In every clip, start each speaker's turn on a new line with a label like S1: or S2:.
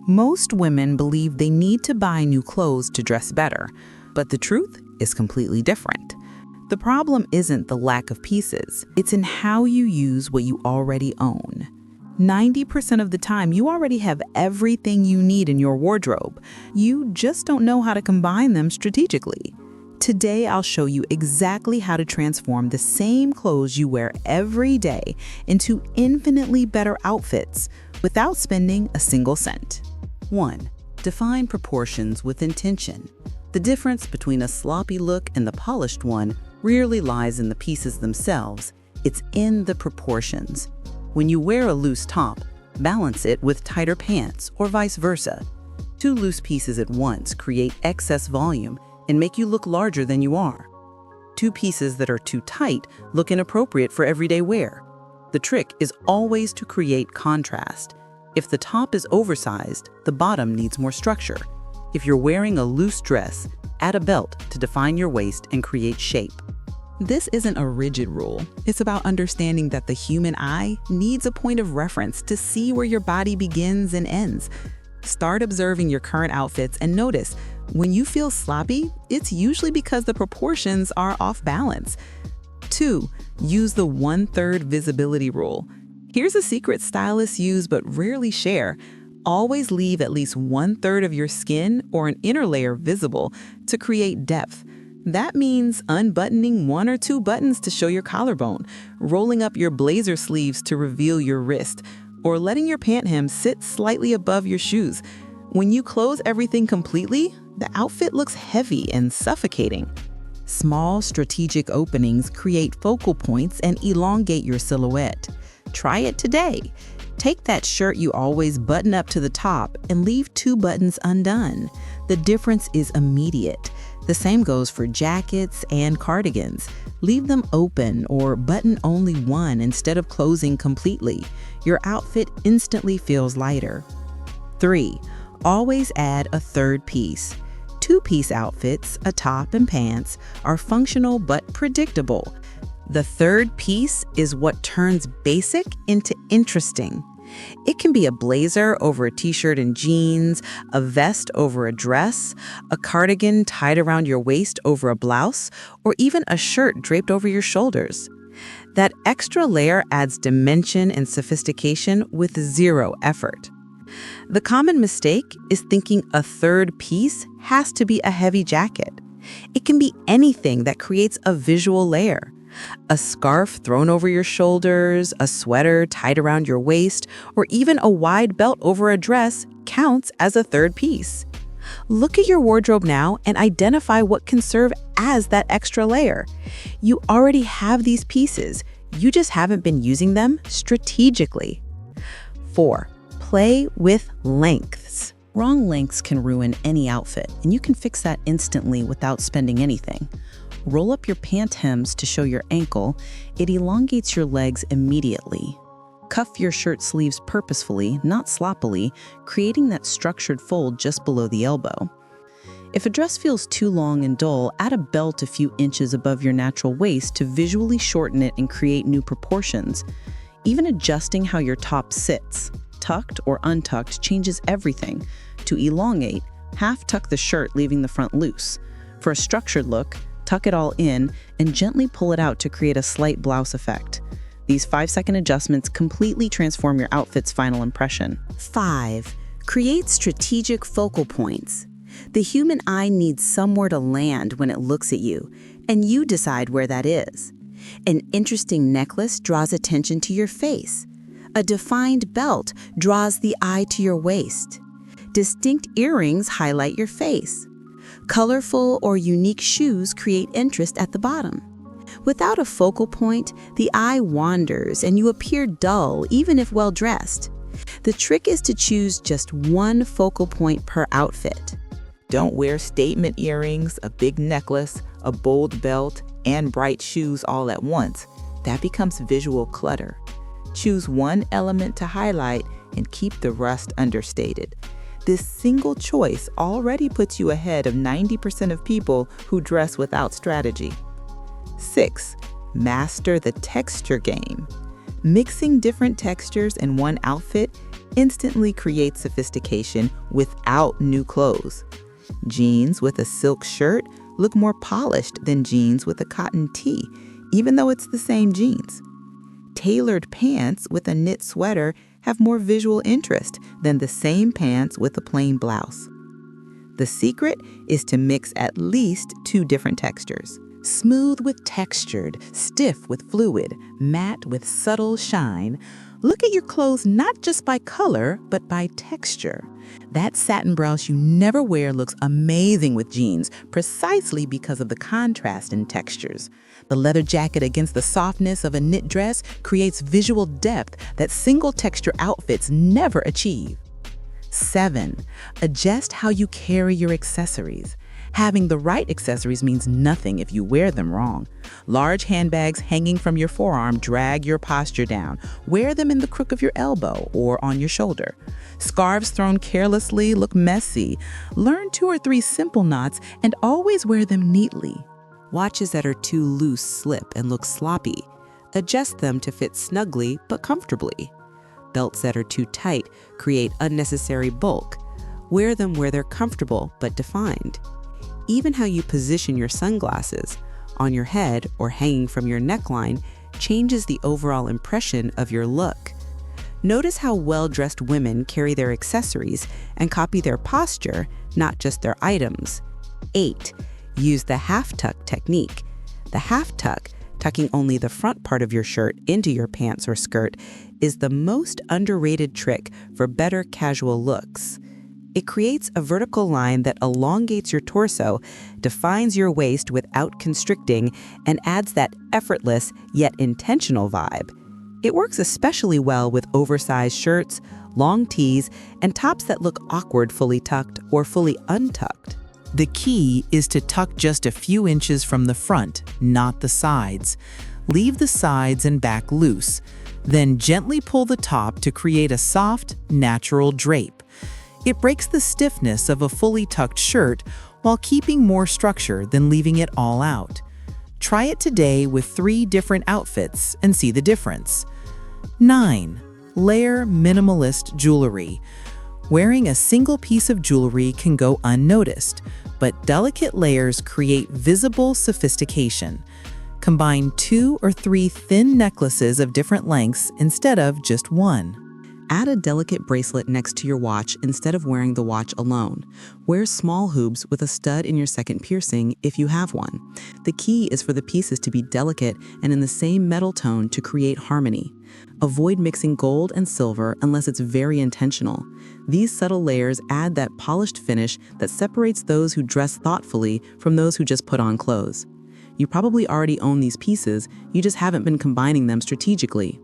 S1: Most women believe they need to buy new clothes to dress better, but the truth is completely different. The problem isn't the lack of pieces, it's in how you use what you already own. 90% of the time, you already have everything you need in your wardrobe. You just don't know how to combine them strategically. Today, I'll show you exactly how to transform the same clothes you wear every day into infinitely better outfits without spending a single cent.
S2: 1. Define proportions with intention. The difference between a sloppy look and the polished one rarely lies in the pieces themselves. It's in the proportions. When you wear a loose top, balance it with tighter pants or vice versa. Two loose pieces at once create excess volume and make you look larger than you are. Two pieces that are too tight look inappropriate for everyday wear. The trick is always to create contrast. If the top is oversized, the bottom needs more structure. If you're wearing a loose dress, add a belt to define your waist and create shape.
S1: This isn't a rigid rule. It's about understanding that the human eye needs a point of reference to see where your body begins and ends. Start observing your current outfits and notice, when you feel sloppy, it's usually because the proportions are off balance. 2. Use the 1/3 visibility rule. Here's a secret stylists use but rarely share. Always leave at least 1/3 of your skin or an inner layer visible to create depth. That means unbuttoning 1 or 2 buttons to show your collarbone, rolling up your blazer sleeves to reveal your wrist, or letting your pant hem sit slightly above your shoes. When you close everything completely, the outfit looks heavy and suffocating. Small strategic openings create focal points and elongate your silhouette. Try it today. Take that shirt you always button up to the top and leave 2 buttons undone. The difference is immediate. The same goes for jackets and cardigans. Leave them open or button only 1 instead of closing completely. Your outfit instantly feels lighter. 3. Always add a 3rd piece. 2-piece outfits, a top and pants, are functional but predictable. The 3rd piece is what turns basic into interesting. It can be a blazer over a t-shirt and jeans, a vest over a dress, a cardigan tied around your waist over a blouse, or even a shirt draped over your shoulders. That extra layer adds dimension and sophistication with 0 effort. The common mistake is thinking a 3rd piece has to be a heavy jacket. It can be anything that creates a visual layer. A scarf thrown over your shoulders, a sweater tied around your waist, or even a wide belt over a dress counts as a 3rd piece. Look at your wardrobe now and identify what can serve as that extra layer. You already have these pieces, you just haven't been using them strategically. 4. Play with lengths. Wrong lengths can ruin any outfit, and you can fix that instantly without spending anything. Roll up your pant hems to show your ankle. It elongates your legs immediately. Cuff your shirt sleeves purposefully, not sloppily, creating that structured fold just below the elbow. If a dress feels too long and dull, add a belt a few inches above your natural waist to visually shorten it and create new proportions. Even adjusting how your top sits, tucked or untucked, changes everything. To elongate, half tuck the shirt, leaving the front loose. For a structured look, tuck it all in and gently pull it out to create a slight blouse effect. These 5-second adjustments completely transform your outfit's final impression. 5. Create strategic focal points. The human eye needs somewhere to land when it looks at you, and you decide where that is. An interesting necklace draws attention to your face. A defined belt draws the eye to your waist. Distinct earrings highlight your face. Colorful or unique shoes create interest at the bottom. Without a focal point, the eye wanders and you appear dull even if well-dressed. The trick is to choose just one focal point per outfit.
S3: Don't wear statement earrings, a big necklace, a bold belt, and bright shoes all at once. That becomes visual clutter. Choose one element to highlight and keep the rest understated. This single choice already puts you ahead of 90% of people who dress without strategy. 6. Master the texture game. Mixing different textures in one outfit instantly creates sophistication without new clothes. Jeans with a silk shirt look more polished than jeans with a cotton tee, even though it's the same jeans. Tailored pants with a knit sweater have more visual interest than the same pants with a plain blouse. The secret is to mix at least 2 different textures.
S1: Smooth with textured, stiff with fluid, matte with subtle shine. Look at your clothes not just by color, but by texture. That satin blouse you never wear looks amazing with jeans, precisely because of the contrast in textures. The leather jacket against the softness of a knit dress creates visual depth that single texture outfits never achieve. 7. Adjust how you carry your accessories. Having the right accessories means nothing if you wear them wrong. Large handbags hanging from your forearm drag your posture down. Wear them in the crook of your elbow or on your shoulder. Scarves thrown carelessly look messy. Learn 2 or 3 simple knots and always wear them neatly.
S2: Watches that are too loose slip and look sloppy. Adjust them to fit snugly but comfortably. Belts that are too tight create unnecessary bulk. Wear them where they're comfortable but defined. Even how you position your sunglasses, on your head or hanging from your neckline, changes the overall impression of your look. Notice how well-dressed women carry their accessories and copy their posture, not just their items. 8. Use the half-tuck technique. The half-tuck, tucking only the front part of your shirt into your pants or skirt, is the most underrated trick for better casual looks. It creates a vertical line that elongates your torso, defines your waist without constricting, and adds that effortless yet intentional vibe. It works especially well with oversized shirts, long tees, and tops that look awkward fully tucked or fully untucked.
S4: The key is to tuck just a few inches from the front, not the sides. Leave the sides and back loose. Then gently pull the top to create a soft, natural drape. It breaks the stiffness of a fully tucked shirt while keeping more structure than leaving it all out. Try it today with 3 different outfits and see the difference. 9. Layer minimalist jewelry. Wearing a single piece of jewelry can go unnoticed, but delicate layers create visible sophistication. Combine 2 or 3 thin necklaces of different lengths instead of just 1.
S1: Add a delicate bracelet next to your watch instead of wearing the watch alone. Wear small hoops with a stud in your second piercing if you have one. The key is for the pieces to be delicate and in the same metal tone to create harmony. Avoid mixing gold and silver unless it's very intentional. These subtle layers add that polished finish that separates those who dress thoughtfully from those who just put on clothes. You probably already own these pieces, you just haven't been combining them strategically.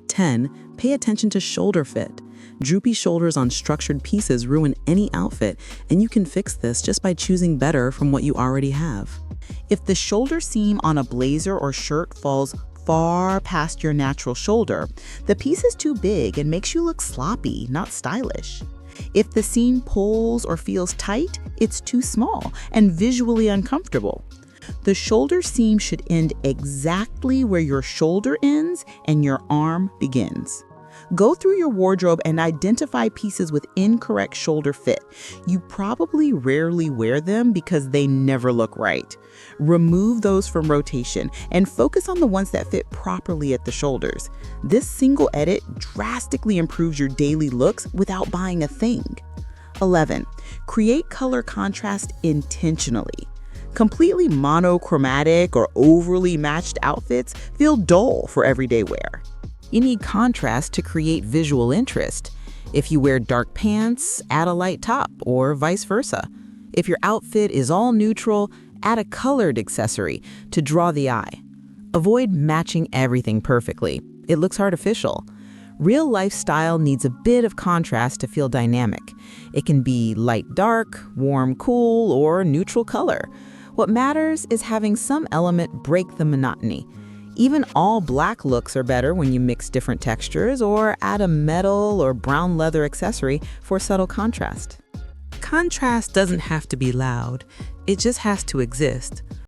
S1: 10. Pay attention to shoulder fit. Droopy shoulders on structured pieces ruin any outfit, and you can fix this just by choosing better from what you already have. If the shoulder seam on a blazer or shirt falls far past your natural shoulder, the piece is too big and makes you look sloppy, not stylish. If the seam pulls or feels tight, it's too small and visually uncomfortable. The shoulder seam should end exactly where your shoulder ends and your arm begins. Go through your wardrobe and identify pieces with incorrect shoulder fit. You probably rarely wear them because they never look right. Remove those from rotation and focus on the ones that fit properly at the shoulders. This single edit drastically improves your daily looks without buying a thing. 11. Create color contrast intentionally. Completely monochromatic or overly matched outfits feel dull for everyday wear.
S2: You need contrast to create visual interest. If you wear dark pants, add a light top, or vice versa. If your outfit is all neutral, add a colored accessory to draw the eye. Avoid matching everything perfectly. It looks artificial. Real lifestyle needs a bit of contrast to feel dynamic. It can be light dark, warm cool, or neutral color. What matters is having some element break the monotony. Even all black looks are better when you mix different textures or add a metal or brown leather accessory for subtle contrast.
S1: Contrast doesn't have to be loud. It just has to exist.